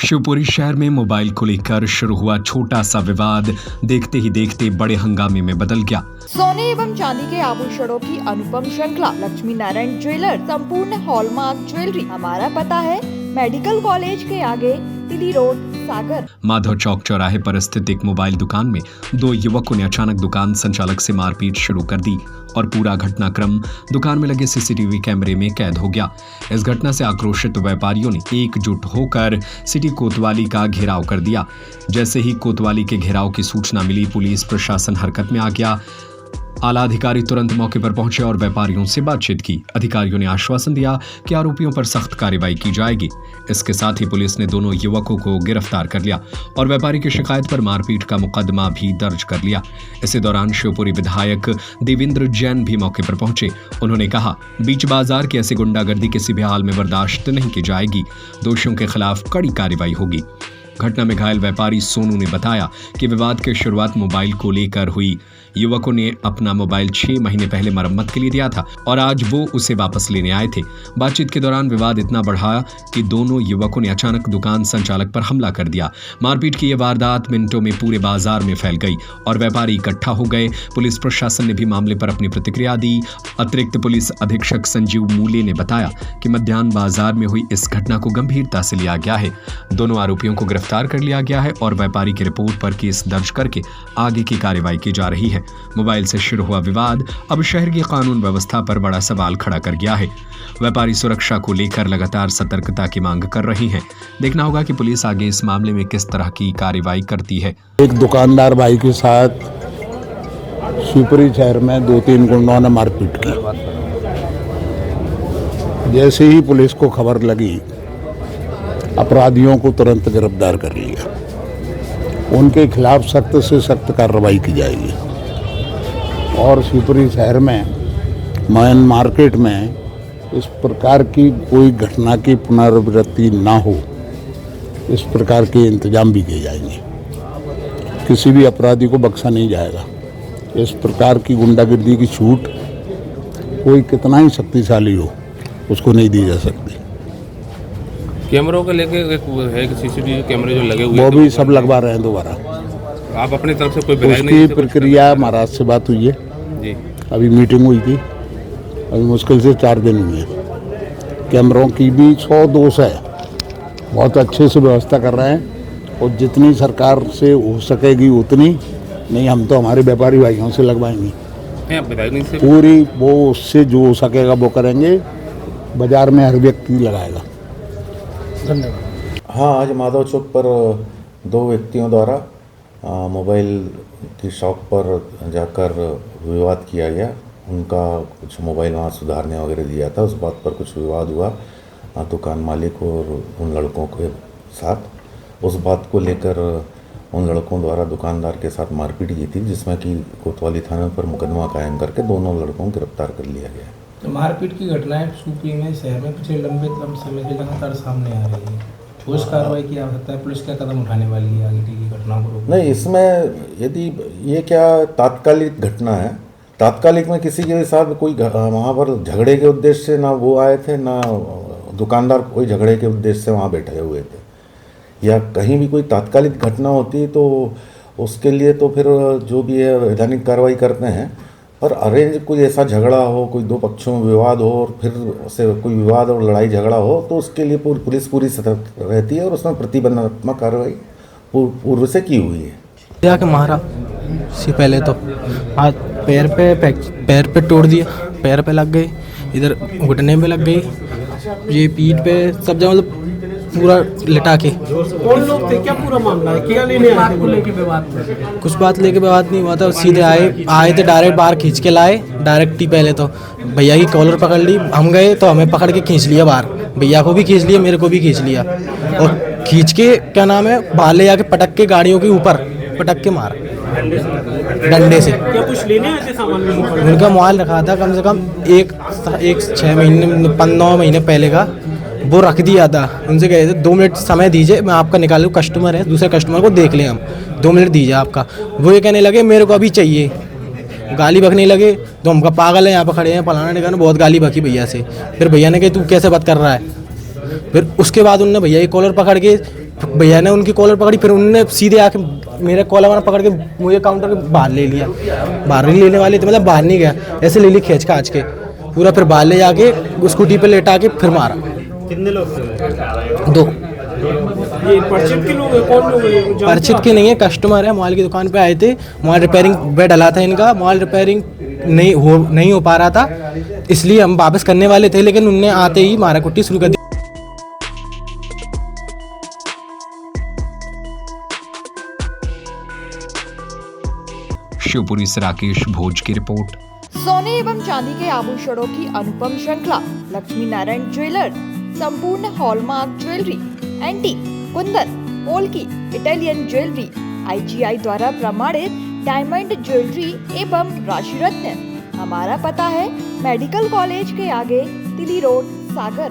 शिवपुरी शहर में मोबाइल को लेकर शुरू हुआ छोटा सा विवाद देखते ही देखते बड़े हंगामे में बदल गया। सोने एवं चांदी के आभूषणों की अनुपम श्रृंखला लक्ष्मी नारायण ज्वेलर संपूर्ण हॉलमार्क ज्वेलरी। हमारा पता है मेडिकल कॉलेज के आगे टीडी रोड, सागर। माधव चौक चौराहे पर स्थित एक मोबाइल दुकान में दो युवकों ने अचानक दुकान संचालक से मारपीट शुरू कर दी और पूरा घटनाक्रम दुकान में लगे सीसीटीवी कैमरे में कैद हो गया। इस घटना से आक्रोशित व्यापारियों ने एकजुट होकर सिटी कोतवाली का घेराव कर दिया। जैसे ही कोतवाली के घेराव की सूचना मिली, पुलिस प्रशासन हरकत में आ गया। आला अधिकारी तुरंत मौके पर पहुंचे और व्यापारियों से बातचीत की। अधिकारियों ने आश्वासन दिया कि आरोपियों पर सख्त कार्रवाई की जाएगी। इसके साथ ही पुलिस ने दोनों युवकों को गिरफ्तार कर लिया और व्यापारी की शिकायत पर मारपीट का मुकदमा भी दर्ज कर लिया। इसी दौरान शिवपुरी विधायक देवेंद्र जैन भी मौके पर पहुंचे। उन्होंने कहा, बीच बाजार की ऐसी गुंडागर्दी किसी भी हाल में बर्दाश्त नहीं की जाएगी। दोषियों के खिलाफ कड़ी कार्रवाई होगी। घटना में घायल व्यापारी सोनू ने बताया कि विवाद की शुरुआत मोबाइल को लेकर हुई। युवकों ने अपना मोबाइल 6 महीने पहले मरम्मत के लिए दिया था और आज वो उसे वापस लेने आए थे। बातचीत के दौरान विवाद इतना बढ़ा कि दोनों युवकों ने अचानक दुकान संचालक पर हमला कर दिया। मारपीट की ये वारदात मिनटों में पूरे बाजार में फैल गई और व्यापारी इकट्ठा हो गए। पुलिस प्रशासन ने भी मामले पर अपनी प्रतिक्रिया दी। अतिरिक्त पुलिस अधीक्षक संजीव मूले ने बताया कि मध्याह्न बाजार में हुई इस घटना को गंभीरता से लिया गया है। दोनों आरोपियों को गिरफ्तार कर लिया गया है और व्यापारी की रिपोर्ट पर केस दर्ज करके आगे की कार्रवाई की जा रही है। मोबाइल से शुरू हुआ विवाद अब शहर की कानून व्यवस्था पर बड़ा सवाल खड़ा कर गया है। व्यापारी सुरक्षा को लेकर लगातार सतर्कता की मांग कर रही हैं। देखना होगा कि पुलिस आगे इस मामले में किस तरह की कार्रवाई करती है। एक दुकानदार भाई के साथ शिवपुरी शहर में 2-3 गुंडों ने मारपीट की। जैसे ही पुलिस को खबर लगी, अपराधियों को तुरंत गिरफ्तार कर लिया। उनके खिलाफ सख्त से सख्त कार्रवाई की जाएगी और शिवपुरी शहर में मेन मार्केट में इस प्रकार की कोई घटना की पुनरावृत्ति ना हो, इस प्रकार के इंतजाम भी किए जाएंगे। किसी भी अपराधी को बख्शा नहीं जाएगा। इस प्रकार की गुंडागर्दी की छूट कोई कितना ही शक्तिशाली हो, उसको नहीं दी जा सकती। कैमरों को लेके एक है कि सीसीटीवी कैमरे जो लगे हुए वो भी सब लगवा रहे हैं दोबारा। आप अपनी तरफ से कोई उसकी प्रक्रिया महाराज से बात हुई है जी। अभी मीटिंग हुई थी, अभी मुश्किल से 4 दिन हुए हैं। कैमरों की भी 100 दोष है, बहुत अच्छे से व्यवस्था कर रहे हैं और जितनी सरकार से हो सकेगी उतनी नहीं, हम तो हमारे व्यापारी भाइयों से लगवाएंगे पूरी। वो उससे जो हो सकेगा वो करेंगे। बाजार में हर व्यक्ति लगाएगा। हाँ, आज माधव चौक पर 2 व्यक्तियों द्वारा मोबाइल की शॉप पर जाकर विवाद किया गया। उनका कुछ मोबाइल वहाँ सुधारने वगैरह दिया था, उस बात पर कुछ विवाद हुआ दुकान मालिक और उन लड़कों के साथ। उस बात को लेकर उन लड़कों द्वारा दुकानदार के साथ मारपीट की थी, जिसमें कि कोतवाली थाने पर मुकदमा कायम करके दोनों लड़कों को गिरफ्तार कर लिया गया। तो मारपीट की घटनाएं शिवपुरी में शहर में पिछले लंबे समय से लगातार सामने आ रही है। ठोस कार्रवाई की आवश्यकता है। पुलिस क्या कदम उठाने वाली है आगे की घटनाओं को रोकने? नहीं, इसमें यदि ये क्या तात्कालिक घटना है, तात्कालिक में किसी के साथ कोई वहाँ पर झगड़े के उद्देश्य से ना वो आए थे, ना दुकानदार कोई झगड़े के उद्देश्य से वहाँ बैठे हुए थे। या कहीं भी कोई तात्कालिक घटना होती तो उसके लिए तो फिर जो भी है वैधानिक कार्रवाई करते हैं। पर अरेंज कोई ऐसा झगड़ा हो, कोई 2 पक्षों में विवाद हो और फिर उससे कोई विवाद और लड़ाई झगड़ा हो, तो उसके लिए पुलिस पूरी सतर्क रहती है और उसमें प्रतिबंधात्मक कार्रवाई पूर्व से की हुई है। जाके मारा से पहले तो हाथ पैर पे तोड़ दिया, पैर पे लग गई, इधर घुटने में लग गई, ये पीठ पे सब जगह, मतलब पूरा लिटा के। कौन लोग थे, क्या पूरा मामला है, क्या लेने आए थे? लेके विवाद कुछ बात लेके विवाद नहीं हुआ था, सीधे आए थे, डायरेक्ट बाहर खींच के लाए डायरेक्ट ही। पहले तो भैया की कॉलर पकड़ ली, हम गए तो हमें पकड़ के खींच लिया बाहर। भैया को भी खींच लिया, मेरे को भी खींच लिया और खींच के क्या नाम है बाहर ले जाके पटक के गाड़ियों के ऊपर पटक के मार डंडे से। क्या कुछ लेने आए थे सामान में? उनका मोबाइल रखा था कम से कम एक 6 महीने 9 महीने पहले का, वो रख दिया था। उनसे कहे थे 2 मिनट समय दीजिए, मैं आपका निकालूँ, कस्टमर है, दूसरे कस्टमर को देख लें हम, 2 मिनट दीजिए आपका। वो ये कहने लगे मेरे को अभी चाहिए, गाली बकने लगे। तो हमका पागल है, यहाँ पर खड़े हैं, फलाना ठिकाना, बहुत गाली बकी भैया से। फिर भैया ने कहा तू कैसे बात कर रहा है। फिर उसके बाद उनने भैया की कॉलर पकड़ के भैया ने उनकी कॉलर पकड़ी, फिर उन्होंने सीधे आके मेरा कॉलर वाला पकड़ के मुझे काउंटर के बाहर ले लिया। बाहर नहीं लेने वाले थे, मतलब बाहर नहीं गया, ऐसे ले ली खींच काच के पूरा, फिर बाहर ले जाके स्कूटी पे लेटा के फिर मारा। कितने लोग थे? 2। ये परिचित के लोग हैं? कौन लोग हैं? जानते परिचित आप? के नहीं है, कस्टमर है, मोबाइल की दुकान पे आए थे, मोबाइल रिपेयरिंग पे डला था इनका, मोबाइल रिपेयरिंग नहीं हो पा रहा था, इसलिए हम वापस करने वाले थे, लेकिन उनने आते ही मारा कुट्टी शुरू कर दी। शिवपुरी से राकेश भोज की रिपोर्ट। सोने एवं चांदी के आभूषणों की अनुपम श्रृंखला लक्ष्मी नारायण ज्वेलर्स संपूर्ण hallmark jewellery, antique, Kundan, polki, Italian jewellery, IGI द्वारा प्रमाणित डायमंड ज्वेलरी एवं राशि रत्न। हमारा पता है मेडिकल कॉलेज के आगे, तिली रोड, सागर।